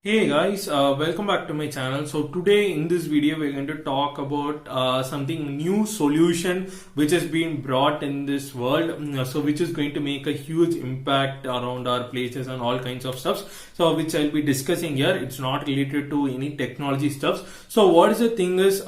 Hey guys, welcome back to my channel. So today in this video we're going to talk about something new solution which has been brought in this world. So which is going to make a huge impact around our places and all kinds of stuff. So which I'll be discussing here. It's not related to any technology stuff. So what is the thing is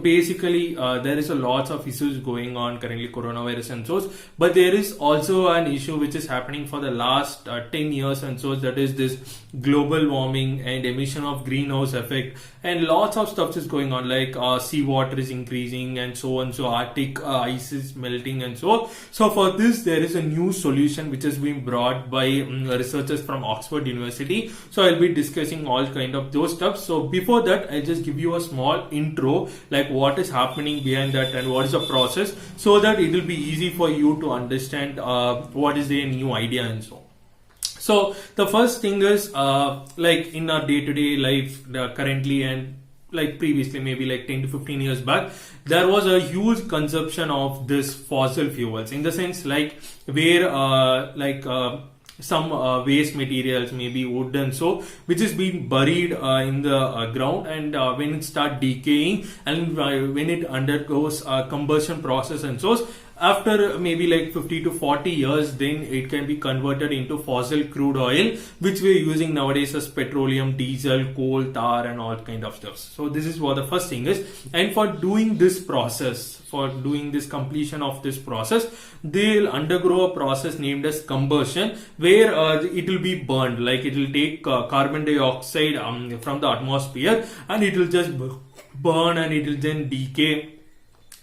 basically there is a lots of issues going on currently, coronavirus and so, but there is also an issue which is happening for the last 10 years and so, that is this global warming and emission of greenhouse effect, and lots of stuff is going on, like seawater is increasing and so on, so Arctic ice is melting and so. So for this there is a new solution which has been brought by researchers from Oxford University. So I'll be discussing all kind of those stuff. So before that I'll just give you a small intro, like what is happening behind that and what is the process, so that it will be easy for you to understand what is the new idea and so. So the first thing is like in our day-to-day life currently and like previously, maybe like 10 to 15 years back, there was a huge consumption of this fossil fuels, in the sense like where some waste materials, maybe wood and so, which is being buried in the ground, and when it start decaying and when it undergoes combustion process and so, after maybe like 50 to 40 years, then it can be converted into fossil crude oil, which we're using nowadays as petroleum, diesel, coal, tar and all kind of stuff. So this is what the first thing is. And for doing this process, for doing this completion of this process, they'll undergo a process named as combustion, where it will be burned, like it will take carbon dioxide from the atmosphere, and it will just burn and it will then decay,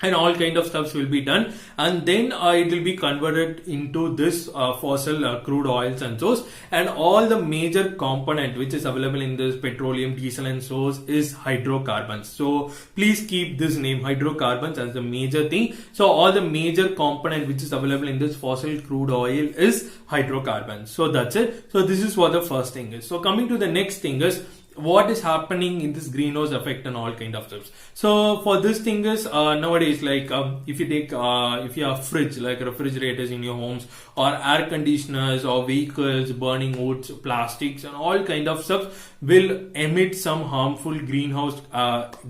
and all kind of stuffs will be done, and then it will be converted into this fossil crude oils and so, and all the major component which is available in this petroleum, diesel and so is hydrocarbons. So please keep this name hydrocarbons as the major thing. So all the major component which is available in this fossil crude oil is hydrocarbons. So that's it. So this is what the first thing is. So coming to the next thing is what is happening in this greenhouse effect and all kind of stuff. So for this thing is nowadays, like if you take if you have fridge, like refrigerators in your homes, or air conditioners, or vehicles burning woods, plastics and all kind of stuff will emit some harmful greenhouse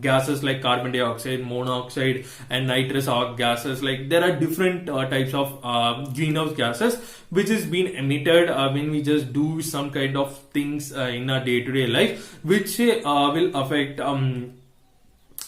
gases like carbon dioxide, monoxide and nitrous gases. Like there are different types of greenhouse gases which is being emitted when we just do some kind of things in our day-to-day life, which will affect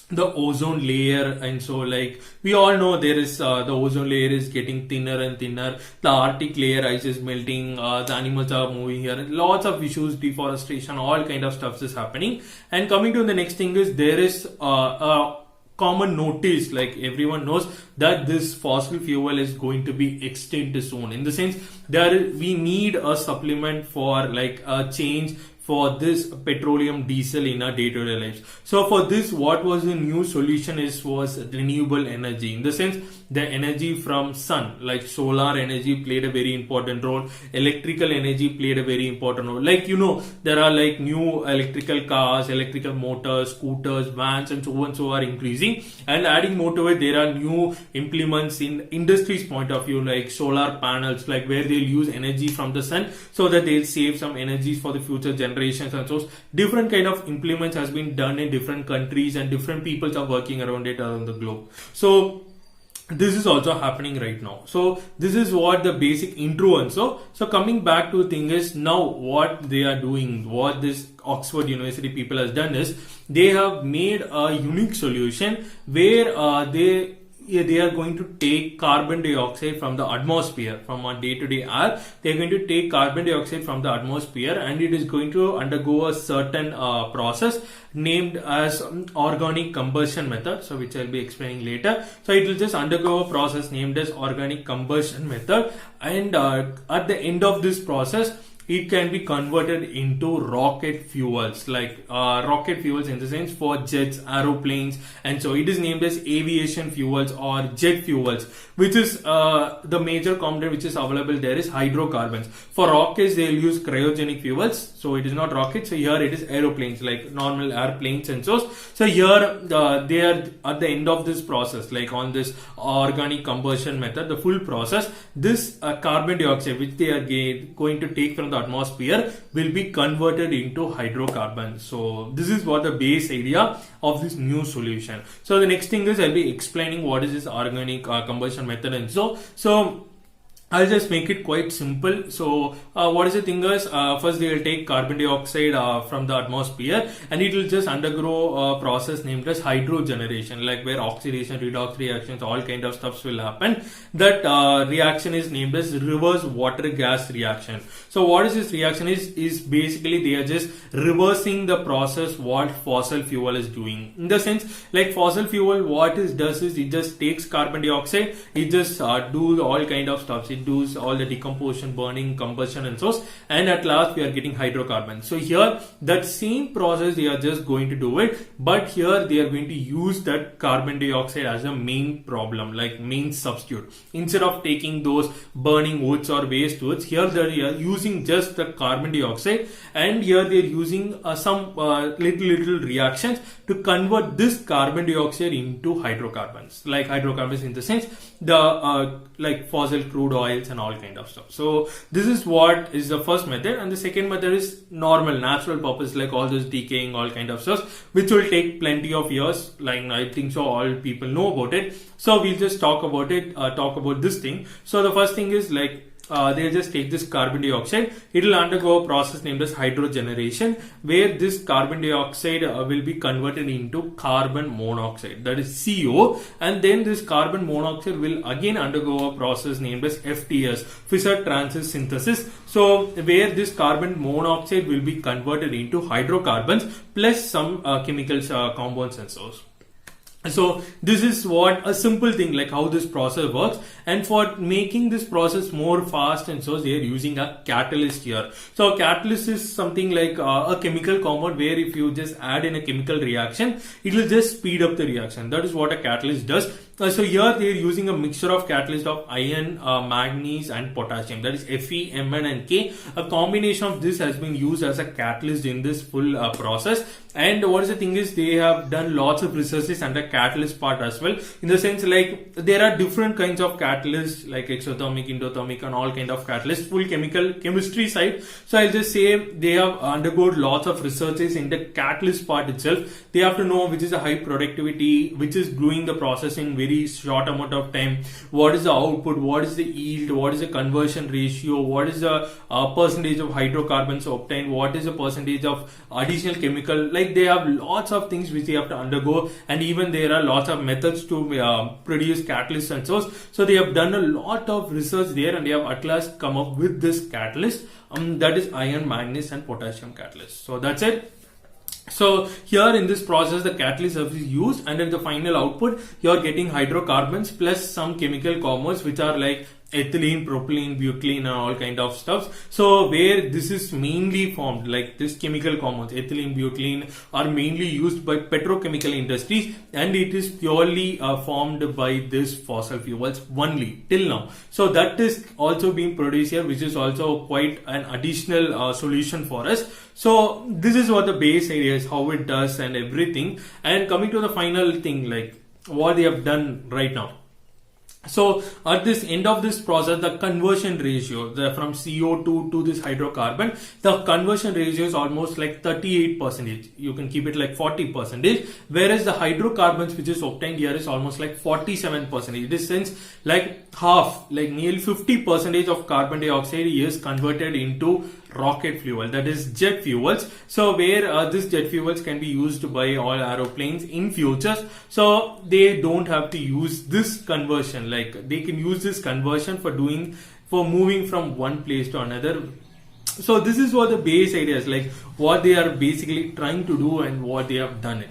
the ozone layer. And so, like we all know, there is the ozone layer is getting thinner and thinner, the Arctic layer ice is melting, the animals are moving here, lots of issues, deforestation, all kind of stuff is happening. And coming to the next thing is there is a common notice, like everyone knows that this fossil fuel is going to be extinct soon, in the sense that we need a supplement for like a change for this petroleum, diesel in our day-to-day lives. So for this, what was the new solution was renewable energy, in the sense the energy from sun, like solar energy played a very important role, electrical energy played a very important role. Like, you know, there are like new electrical cars, electrical motors, scooters, vans and so are increasing, and adding more to it, there are new implements in industry's point of view, like solar panels, like where they'll use energy from the sun so that they'll save some energies for the future generations. And so different kind of implements has been done in different countries, and different peoples are working around it around the globe. So this is also happening right now. So this is what the basic intro. And so coming back to the thing is, now what they are doing, what this Oxford University people has done is they have made a unique solution where they are going to take carbon dioxide from the atmosphere, from our day-to-day air. They are going to take carbon dioxide from the atmosphere, and it is going to undergo a certain process named as organic combustion method, so which I'll be explaining later. So it will just undergo a process named as organic combustion method, and at the end of this process, it can be converted into rocket fuels, like rocket fuels in the sense for jets, aeroplanes, and so it is named as aviation fuels or jet fuels, which is the major component which is available there is hydrocarbons. For rockets, they will use cryogenic fuels, so it is not rockets. So here it is aeroplanes, like normal airplanes and so. So here they are at the end of this process, like on this organic combustion method, the full process, this carbon dioxide which they are going to take from the the atmosphere will be converted into hydrocarbons. So this is what the base idea of this new solution. So the next thing is I'll be explaining what is this organic combustion method, and so I'll just make it quite simple. So what is the thing is, first they will take carbon dioxide from the atmosphere, and it will just undergo a process named as hydrogeneration, like where oxidation, redox reactions, all kind of stuffs will happen. That reaction is named as reverse water gas reaction. So what is this reaction is basically they are just reversing the process what fossil fuel is doing. In the sense, like fossil fuel, what it does is it just takes carbon dioxide, it just do all kind of stuff. It does all the decomposition, burning, combustion and so, and at last we are getting hydrocarbons. So here that same process they are just going to do it, but here they are going to use that carbon dioxide as a main problem, like main substitute. Instead of taking those burning woods or waste woods, here they are using just the carbon dioxide, and here they are using some little reactions to convert this carbon dioxide into hydrocarbons, like hydrocarbons in the sense the like fossil crude oils and all kind of stuff. So this is what is the first method, and the second method is normal natural purpose, like all this decaying, all kind of stuff, which will take plenty of years. Like I think so all people know about it. So we'll just talk about it, talk about this thing. So the first thing is like they just take this carbon dioxide, it will undergo a process named as hydrogeneration, where this carbon dioxide will be converted into carbon monoxide, that is CO, and then this carbon monoxide will again undergo a process named as FTS, Fischer Tropsch synthesis. So where this carbon monoxide will be converted into hydrocarbons plus some chemicals, compounds and so. So this is what a simple thing, like how this process works, and for making this process more fast and so they are using a catalyst here. So a catalyst is something like a chemical compound where if you just add in a chemical reaction, it will just speed up the reaction. That is what a catalyst does. So here they are using a mixture of catalyst of iron, manganese and potassium, that is Fe, Mn and K. A combination of this has been used as a catalyst in this full process. And what is the thing is they have done lots of researches and the catalyst part as well, in the sense like there are different kinds of catalysts like exothermic, endothermic and all kind of catalysts, full chemistry side. So I'll just say they have undergone lots of researches in the catalyst part itself. They have to know which is a high productivity, which is doing the process in very short amount of time, what is the output, what is the yield, what is the conversion ratio, what is the percentage of hydrocarbons obtained, what is the percentage of additional chemical, like they have lots of things which they have to undergo, and even there are lots of methods to produce catalysts and so they have done a lot of research there, and they have at last come up with this catalyst, that is iron, manganese and potassium catalyst. So that's it. So here in this process the catalyst is used, and in the final output you are getting hydrocarbons plus some chemical compounds which are like ethylene, propylene, butylene and all kind of stuff. So where this is mainly formed, like this chemical compounds, ethylene, butylene are mainly used by petrochemical industries, and it is purely formed by this fossil fuels only till now. So that is also being produced here, which is also quite an additional solution for us. So this is what the base idea is, how it does and everything. And coming to the final thing, like what they have done right now. So at this end of this process, the conversion ratio from CO2 to this hydrocarbon, the conversion ratio is almost like 38%. You can keep it like 40%, whereas the hydrocarbons which is obtained here is almost like 47%. In this sense, like half, like nearly 50% of carbon dioxide is converted into rocket fuel, that is jet fuels. So where this jet fuels can be used by all aeroplanes in futures, so they don't have to use this conversion, like they can use this conversion for moving from one place to another. So this is what the base idea is, like what they are basically trying to do and what they have done it.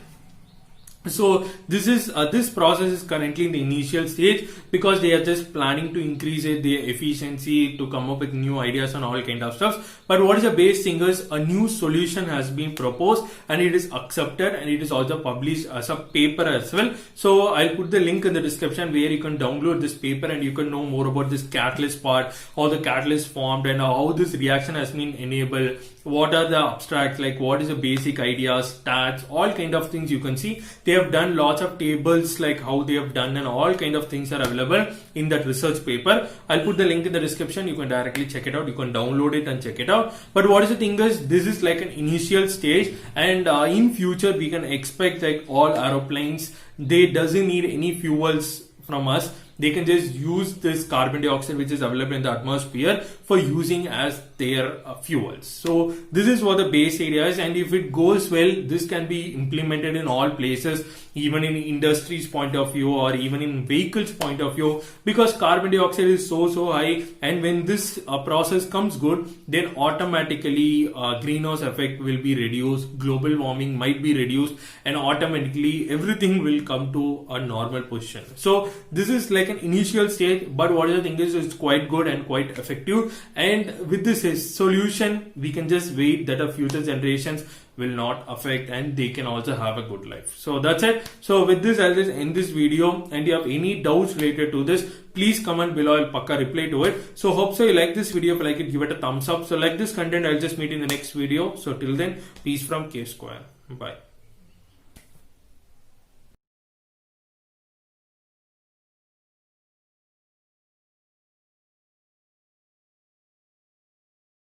So this process is currently in the initial stage, because they are just planning to increase their efficiency, to come up with new ideas and all kind of stuff. But what is the base thing is, a new solution has been proposed and it is accepted, and it is also published as a paper as well. So I'll put the link in the description where you can download this paper and you can know more about this catalyst part, how the catalyst formed and how this reaction has been enabled, what are the abstracts, like what is the basic ideas, stats, all kind of things you can see. They have done lots of tables like how they have done, and all kind of things are available in that research paper. I'll put the link in the description. You can directly check it out. You can download it and check it out. But what is the thing is, this is like an initial stage, and in future we can expect like all aeroplanes, they doesn't need any fuels from us. They can just use this carbon dioxide which is available in the atmosphere for using as their fuels. So this is what the base area is, and if it goes well, this can be implemented in all places, even in industry's point of view or even in vehicles point of view, because carbon dioxide is so high, and when this process comes good, then automatically greenhouse effect will be reduced, global warming might be reduced, and automatically everything will come to a normal position. So this is like an initial stage, but what is the thing is, it's quite good and quite effective, and with this solution we can just wait that our future generations will not affect, and they can also have a good life. So that's it. So with this, I'll just end this video, and if you have any doubts related to this, please comment below. I'll pakka reply to it. So hope so you like this video. If you like it, give it a thumbs up. So like this content, I'll just meet in the next video. So till then, peace from K Square. Bye.